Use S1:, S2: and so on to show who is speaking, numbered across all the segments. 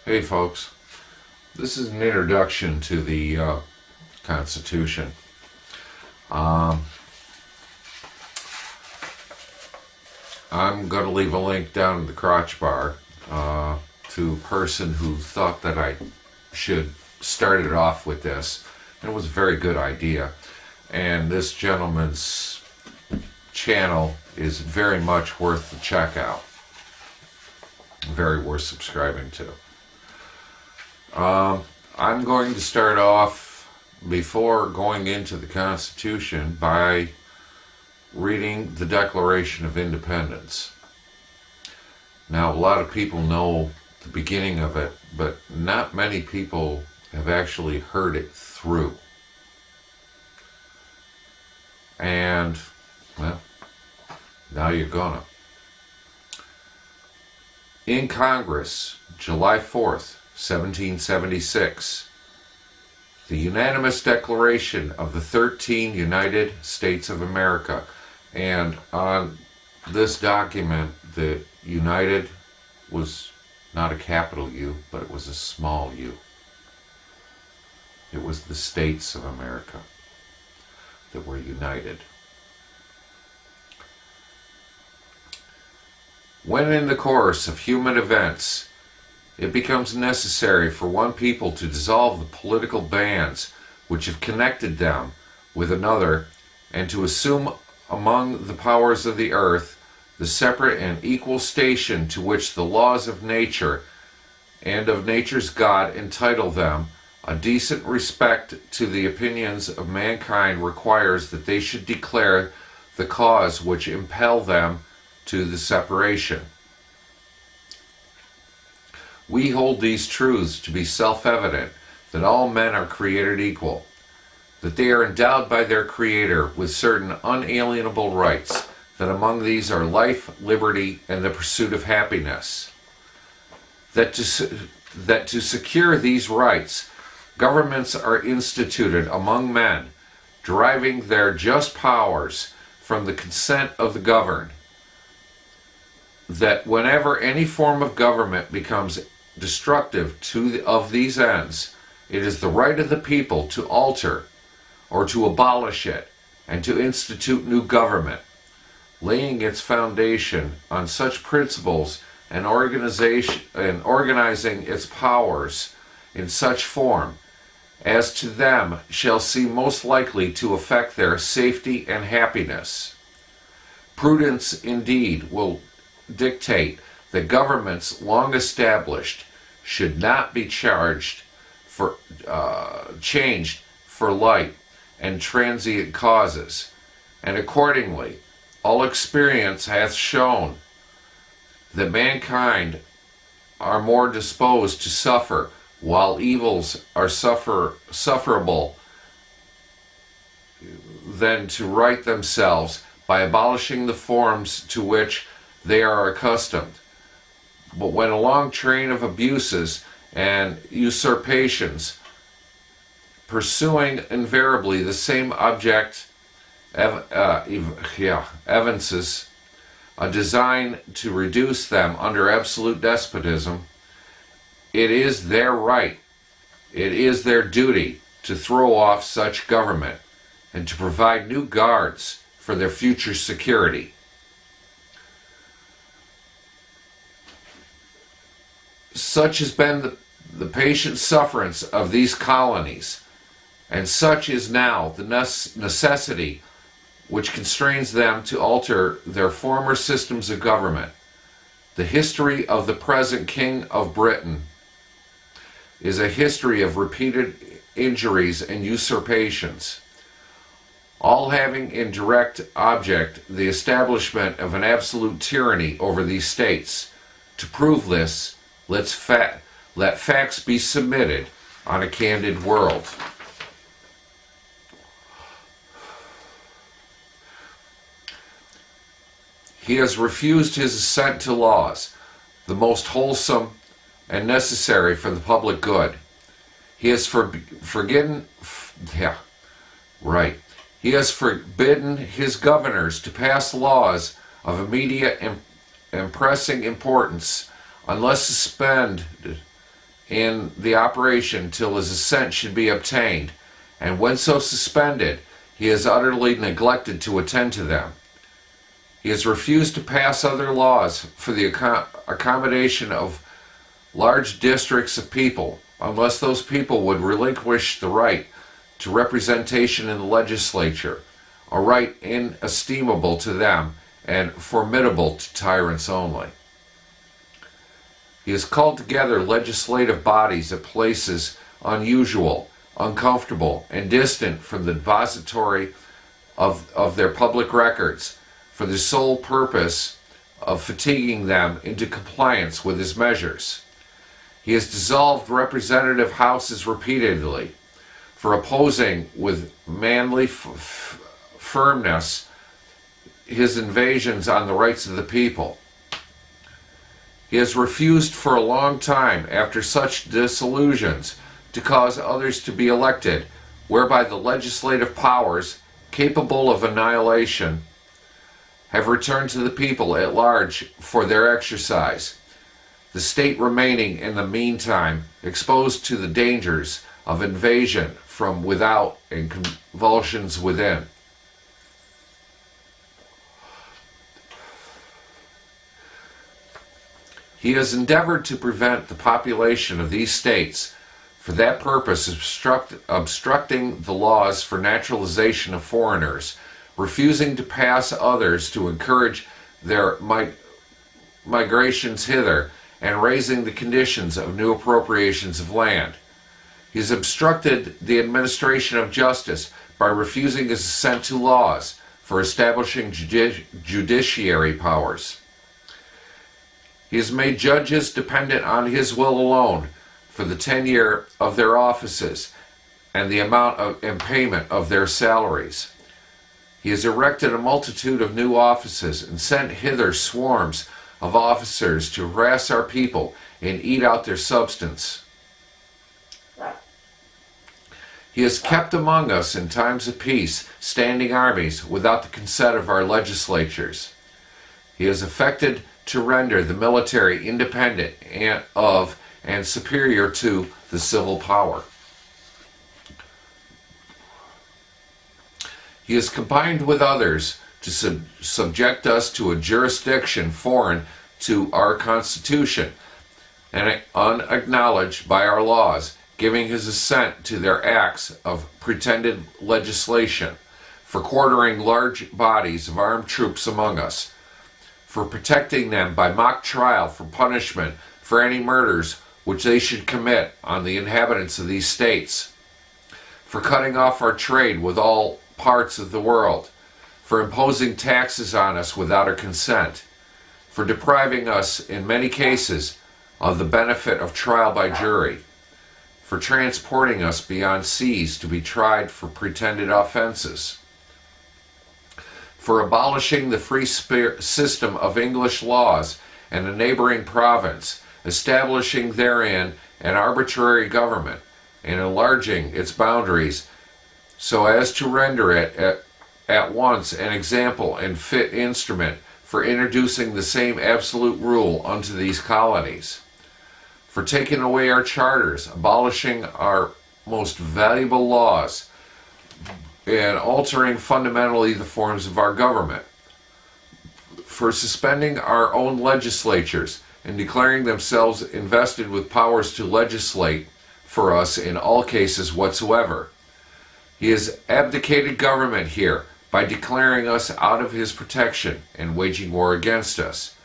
S1: Hey folks, this is an introduction to the Constitution. Um, I'm going to leave a link down in the crotch bar to a person who thought that I should start it off with this. And it was a very good idea. And this gentleman's channel is very much worth the check out. Very worth subscribing to. I'm going to start off, before going into the Constitution, by reading the Declaration of Independence. Now, a lot of people know the beginning of it, but not many people have actually heard it through. And, well, now you're gonna. In Congress, July 4th, 1776, the unanimous declaration of the 13 United States of America. And on this document, the United was not a capital U, but it was a small u. It was the States of America that were united. When in the course of human events, it becomes necessary for one people to dissolve the political bands which have connected them with another, and to assume among the powers of the earth the separate and equal station to which the laws of nature and of nature's God entitle them, a decent respect to the opinions of mankind requires that they should declare the cause which impel them to the separation. We hold these truths to be self-evident, that all men are created equal, that they are endowed by their Creator with certain unalienable rights, that among these are life, liberty, and the pursuit of happiness, that to secure these rights, governments are instituted among men, deriving their just powers from the consent of the governed, that whenever any form of government becomes destructive of these ends, it is the right of the people to alter or to abolish it, and to institute new government, laying its foundation on such principles and organizing its powers in such form as to them shall seem most likely to affect their safety and happiness. Prudence indeed will dictate that governments long established should not be changed for light and transient causes, and accordingly all experience hath shown that mankind are more disposed to suffer while evils are sufferable than to right themselves by abolishing the forms to which they are accustomed. But when a long train of abuses and usurpations, pursuing invariably the same object, evinces a design to reduce them under absolute despotism, it is their right, it is their duty to throw off such government and to provide new guards for their future security. Such has been the patient sufferance of these colonies, and such is now the necessity which constrains them to alter their former systems of government. The history of the present King of Britain is a history of repeated injuries and usurpations, all having in direct object the establishment of an absolute tyranny over these states. To prove this, let facts be submitted on a candid world. He has refused his assent to laws, the most wholesome and necessary for the public good. He has forbidden his governors to pass laws of immediate and pressing importance unless suspended in the operation till his assent should be obtained, and when so suspended, he has utterly neglected to attend to them. He has refused to pass other laws for the accommodation of large districts of people, unless those people would relinquish the right to representation in the legislature, a right inestimable to them and formidable to tyrants only. He has called together legislative bodies at places unusual, uncomfortable, and distant from the depository of their public records, for the sole purpose of fatiguing them into compliance with his measures. He has dissolved representative houses repeatedly, for opposing with manly firmness his invasions on the rights of the people. He has refused for a long time, after such disillusions, to cause others to be elected, whereby the legislative powers, capable of annihilation, have returned to the people at large for their exercise, the state remaining in the meantime exposed to the dangers of invasion from without and convulsions within. He has endeavored to prevent the population of these states, for that purpose obstructing the laws for naturalization of foreigners, refusing to pass others to encourage their migrations hither, and raising the conditions of new appropriations of land. He has obstructed the administration of justice by refusing his assent to laws for establishing judiciary powers. He has made judges dependent on his will alone for the tenure of their offices and the amount and payment of their salaries. He has erected a multitude of new offices and sent hither swarms of officers to harass our people and eat out their substance. He has kept among us in times of peace standing armies without the consent of our legislatures. He has affected to render the military independent of and superior to the civil power. He has combined with others to subject us to a jurisdiction foreign to our Constitution and unacknowledged by our laws, giving his assent to their acts of pretended legislation, for quartering large bodies of armed troops among us, for protecting them by mock trial for punishment for any murders which they should commit on the inhabitants of these states, for cutting off our trade with all parts of the world, for imposing taxes on us without our consent, for depriving us in many cases of the benefit of trial by jury, for transporting us beyond seas to be tried for pretended offenses, for abolishing the free system of English laws and a neighboring province, establishing therein an arbitrary government, and enlarging its boundaries so as to render it at once an example and fit instrument for introducing the same absolute rule unto these colonies, for taking away our charters, abolishing our most valuable laws, and altering fundamentally the forms of our government, for suspending our own legislatures and declaring themselves invested with powers to legislate for us in all cases whatsoever. He has abdicated government here by declaring us out of his protection and waging war against us.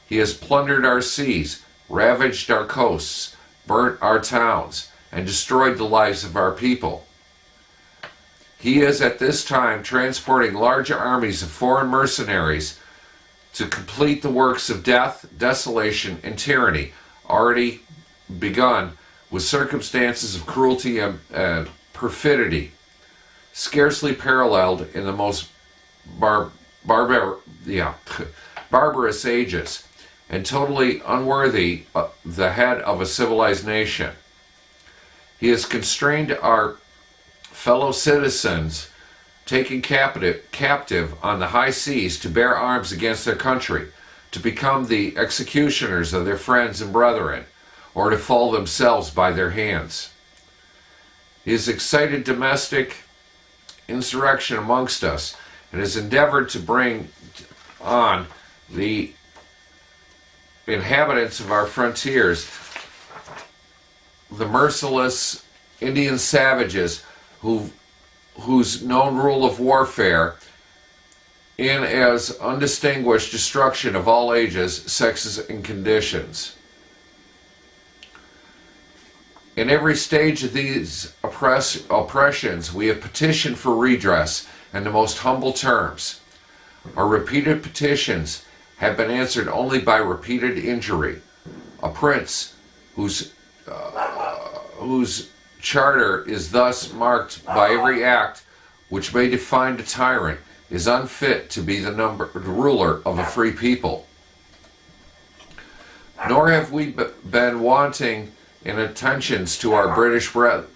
S1: He has plundered our seas, ravaged our coasts, burnt our towns, and destroyed the lives of our people. He is at this time transporting large armies of foreign mercenaries to complete the works of death, desolation, and tyranny already begun with circumstances of cruelty and perfidy scarcely paralleled in the most barbarous ages, and totally unworthy the head of a civilized nation. He has constrained our fellow citizens taken captive on the high seas to bear arms against their country, to become the executioners of their friends and brethren, or to fall themselves by their hands. He has excited domestic insurrection amongst us and has endeavored to bring on the inhabitants of our frontiers, the merciless Indian savages whose known rule of warfare in as undistinguished destruction of all ages, sexes, and conditions. In every stage of these oppressions, we have petitioned for redress in the most humble terms. Our repeated petitions have been answered only by repeated injury. A prince whose charter is thus marked by every act which may define a tyrant is unfit to be the ruler of a free people. Nor have we been wanting in attentions to our British brethren.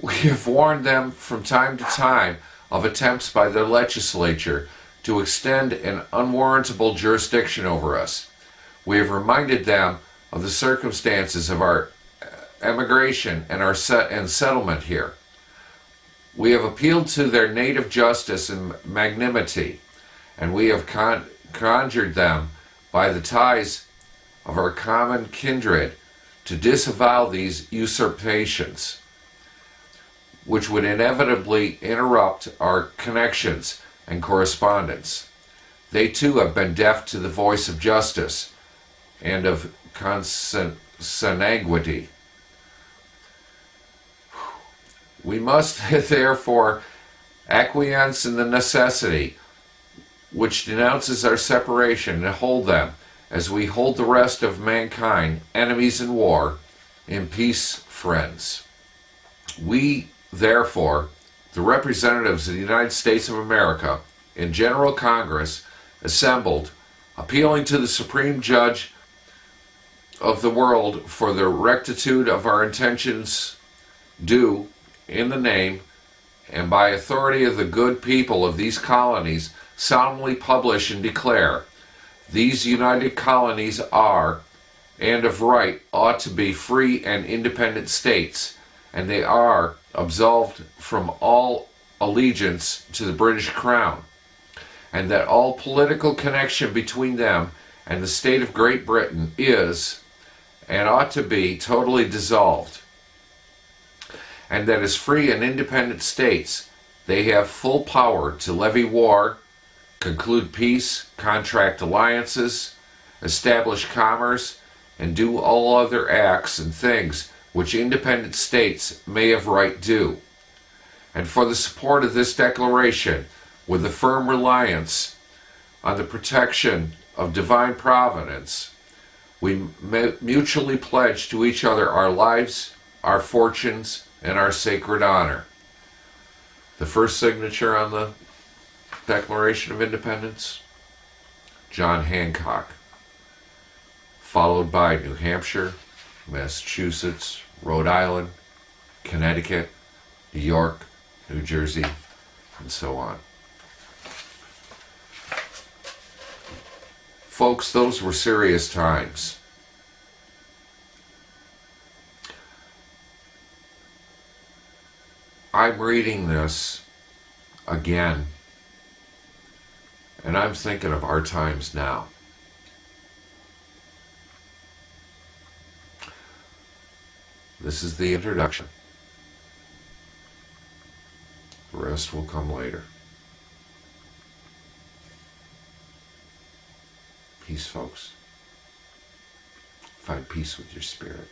S1: We have warned them from time to time of attempts by their legislature to extend an unwarrantable jurisdiction over us. We have reminded them of the circumstances of our emigration and our settlement here. We have appealed to their native justice and magnanimity, and we have conjured them by the ties of our common kindred to disavow these usurpations, which would inevitably interrupt our connections and correspondence. They too have been deaf to the voice of justice and of consanguinity. We must therefore acquiesce in the necessity which denounces our separation and hold them, as we hold the rest of mankind, enemies in war, in peace, friends. We, therefore, the representatives of the United States of America, in General Congress, assembled, appealing to the Supreme Judge of the world for the rectitude of our intentions, do, in the name and by authority of the good people of these colonies, solemnly publish and declare: these united colonies are, and of right ought to be, free and independent states, and they are absolved from all allegiance to the British Crown, and that all political connection between them and the state of Great Britain is, and ought to be, totally dissolved, and that as free and independent states they have full power to levy war, conclude peace, contract alliances, establish commerce, and do all other acts and things which independent states may of right do. And for the support of this declaration, with a firm reliance on the protection of divine providence, we mutually pledge to each other our lives, our fortunes, and our sacred honor. The first signature on the Declaration of Independence, John Hancock, followed by New Hampshire, Massachusetts, Rhode Island, Connecticut, New York, New Jersey, and so on. Folks, those were serious times. I'm reading this again, and I'm thinking of our times now. This is the introduction. The rest will come later. Peace, folks. Find peace with your spirit.